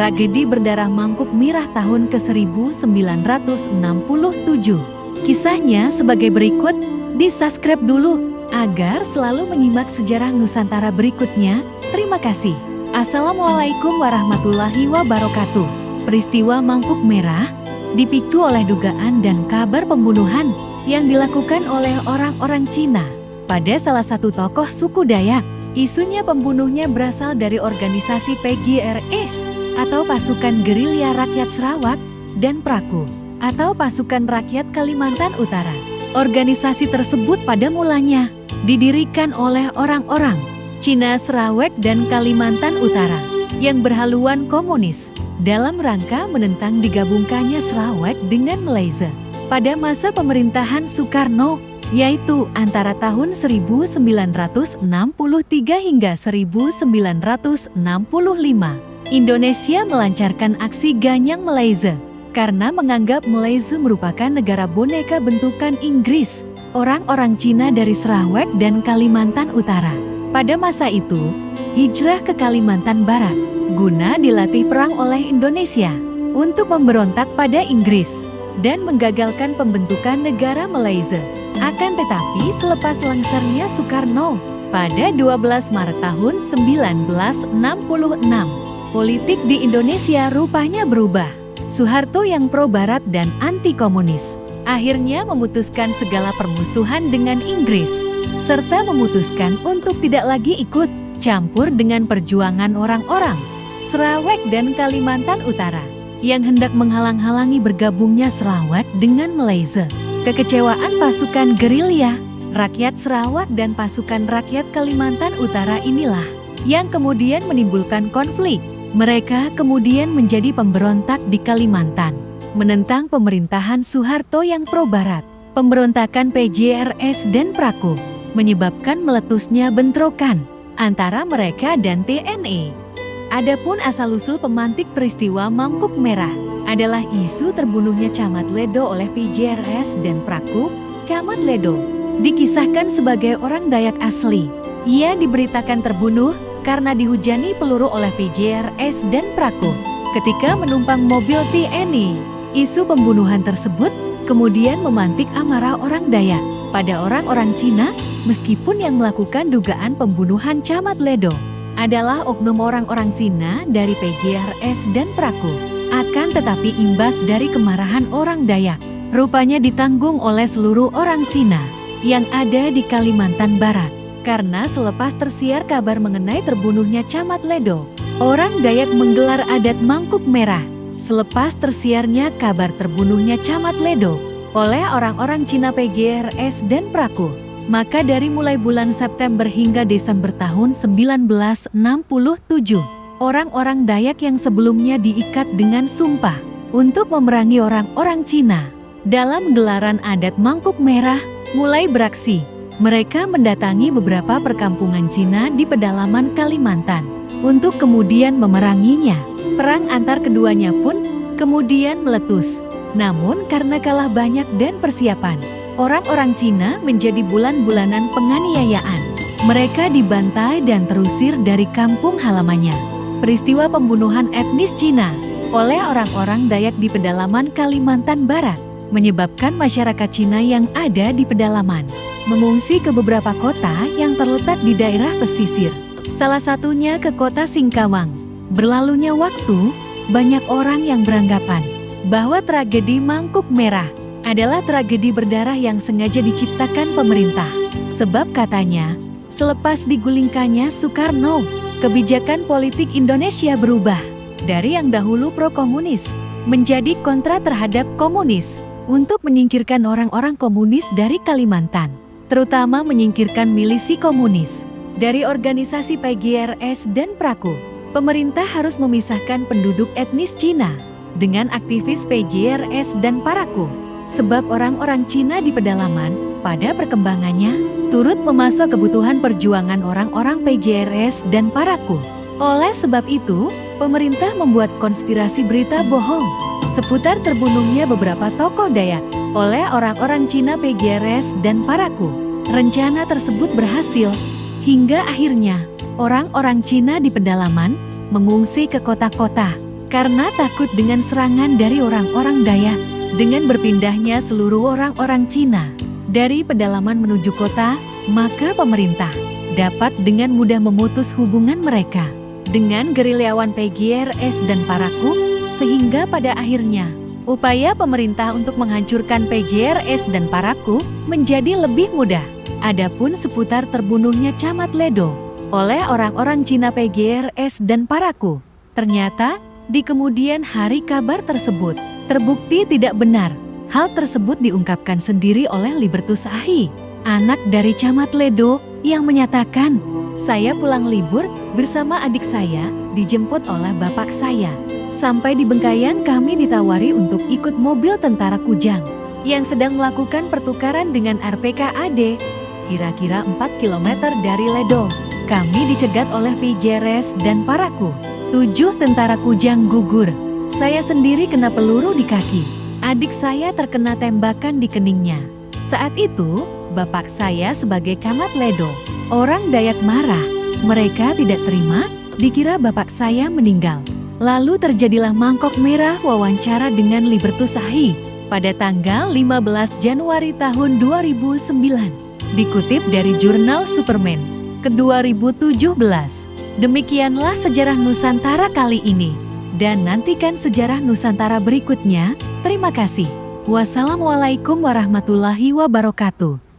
Tragedi berdarah Mangkuk Mirah tahun ke-1967. Kisahnya sebagai berikut, di-subscribe dulu agar selalu menyimak sejarah Nusantara berikutnya. Terima kasih. Assalamualaikum warahmatullahi wabarakatuh. Peristiwa Mangkuk Merah dipicu oleh dugaan dan kabar pembunuhan yang dilakukan oleh orang-orang Cina pada salah satu tokoh suku Dayak. Isunya pembunuhnya berasal dari organisasi PGRS atau Pasukan Gerilya Rakyat Sarawak dan Praku atau Pasukan Rakyat Kalimantan Utara. Organisasi tersebut pada mulanya didirikan oleh orang-orang Cina Sarawak dan Kalimantan Utara yang berhaluan komunis dalam rangka menentang digabungkannya Sarawak dengan Malaysia pada masa pemerintahan Soekarno, yaitu antara tahun 1963 hingga 1965. Indonesia melancarkan aksi Ganyang Malaysia karena menganggap Malaysia merupakan negara boneka bentukan Inggris. Orang-orang Cina dari Sarawak dan Kalimantan Utara pada masa itu hijrah ke Kalimantan Barat guna dilatih perang oleh Indonesia untuk memberontak pada Inggris dan menggagalkan pembentukan negara Malaysia. Akan tetapi selepas lengsarnya Soekarno pada 12 Maret tahun 1966, politik di Indonesia rupanya berubah. Soeharto yang pro-barat dan anti-komunis akhirnya memutuskan segala permusuhan dengan Inggris, serta memutuskan untuk tidak lagi ikut campur dengan perjuangan orang-orang Sarawak dan Kalimantan Utara yang hendak menghalang-halangi bergabungnya Sarawak dengan Malaysia. Kekecewaan pasukan gerilya Rakyat Sarawak dan pasukan Rakyat Kalimantan Utara inilah yang kemudian menimbulkan konflik. Mereka kemudian menjadi pemberontak di Kalimantan, menentang pemerintahan Soeharto yang pro-barat. Pemberontakan PGRS dan Praku menyebabkan meletusnya bentrokan antara mereka dan TNI. Adapun asal-usul pemantik peristiwa Mangkuk Merah adalah isu terbunuhnya Camat Ledo oleh PGRS dan Praku. Camat Ledo dikisahkan sebagai orang Dayak asli. Ia diberitakan terbunuh karena dihujani peluru oleh PGRS dan Praku ketika menumpang mobil TNI. Isu pembunuhan tersebut kemudian memantik amarah orang Dayak pada orang-orang Cina, meskipun yang melakukan dugaan pembunuhan Camat Ledo adalah oknum orang-orang Cina dari PGRS dan Praku. Akan tetapi imbas dari kemarahan orang Dayak rupanya ditanggung oleh seluruh orang Cina yang ada di Kalimantan Barat. Karena selepas tersiar kabar mengenai terbunuhnya Camat Ledo, orang Dayak menggelar adat Mangkuk Merah. Selepas tersiarnya kabar terbunuhnya Camat Ledo oleh orang-orang Cina PGRS dan Praku, maka dari mulai bulan September hingga Desember tahun 1967, orang-orang Dayak yang sebelumnya diikat dengan sumpah untuk memerangi orang-orang Cina dalam gelaran adat Mangkuk Merah mulai beraksi. Mereka mendatangi beberapa perkampungan Cina di pedalaman Kalimantan untuk kemudian memeranginya. Perang antar keduanya pun kemudian meletus. Namun karena kalah banyak dan persiapan, orang-orang Cina menjadi bulan-bulanan penganiayaan. Mereka dibantai dan terusir dari kampung halamannya. Peristiwa pembunuhan etnis Cina oleh orang-orang Dayak di pedalaman Kalimantan Barat menyebabkan masyarakat Cina yang ada di pedalaman mengungsi ke beberapa kota yang terletak di daerah pesisir. Salah satunya ke kota Singkawang. Berlalunya waktu, banyak orang yang beranggapan bahwa tragedi Mangkuk Merah adalah tragedi berdarah yang sengaja diciptakan pemerintah. Sebab katanya, selepas digulingkannya Soekarno, kebijakan politik Indonesia berubah dari yang dahulu pro-komunis menjadi kontra terhadap komunis untuk menyingkirkan orang-orang komunis dari Kalimantan, terutama menyingkirkan milisi komunis dari organisasi PGRS dan Praku. Pemerintah harus memisahkan penduduk etnis Cina dengan aktivis PGRS dan Praku, sebab orang-orang Cina di pedalaman pada perkembangannya turut memasok kebutuhan perjuangan orang-orang PGRS dan Praku. Oleh sebab itu, pemerintah membuat konspirasi berita bohong seputar terbunuhnya beberapa tokoh Dayak oleh orang-orang Cina PGRS dan Praku. Rencana tersebut berhasil hingga akhirnya orang-orang Cina di pedalaman mengungsi ke kota-kota Karena takut dengan serangan dari orang-orang Dayak, dengan berpindahnya seluruh orang-orang Cina dari pedalaman menuju kota, maka pemerintah dapat dengan mudah memutus hubungan mereka dengan gerilyawan PGRS dan Parakou, sehingga pada akhirnya upaya pemerintah untuk menghancurkan PGRS dan Parakou menjadi lebih mudah. Adapun seputar terbunuhnya Camat Ledo oleh orang-orang Cina PGRS dan Parakou, ternyata di kemudian hari kabar tersebut terbukti tidak benar. Hal tersebut diungkapkan sendiri oleh Libertus Ahi, anak dari Camat Ledo, yang menyatakan, "Saya pulang libur bersama adik saya, dijemput oleh bapak saya. Sampai di Bengkayang kami ditawari untuk ikut mobil tentara Kujang yang sedang melakukan pertukaran dengan RPKAD, kira-kira 4 km dari Ledo. Kami dicegat oleh PGRS dan Parakou. 7 tentara Kujang gugur. Saya sendiri kena peluru di kaki. Adik saya terkena tembakan di keningnya. Saat itu, bapak saya sebagai Camat Ledo, orang Dayak marah. Mereka tidak terima, dikira bapak saya meninggal. Lalu terjadilah mangkok merah wawancara dengan Libertus Ahi pada tanggal 15 Januari tahun 2009. Dikutip dari jurnal Superman ke-2017. Demikianlah sejarah Nusantara kali ini. Dan nantikan sejarah Nusantara berikutnya. Terima kasih. Wassalamualaikum warahmatullahi wabarakatuh.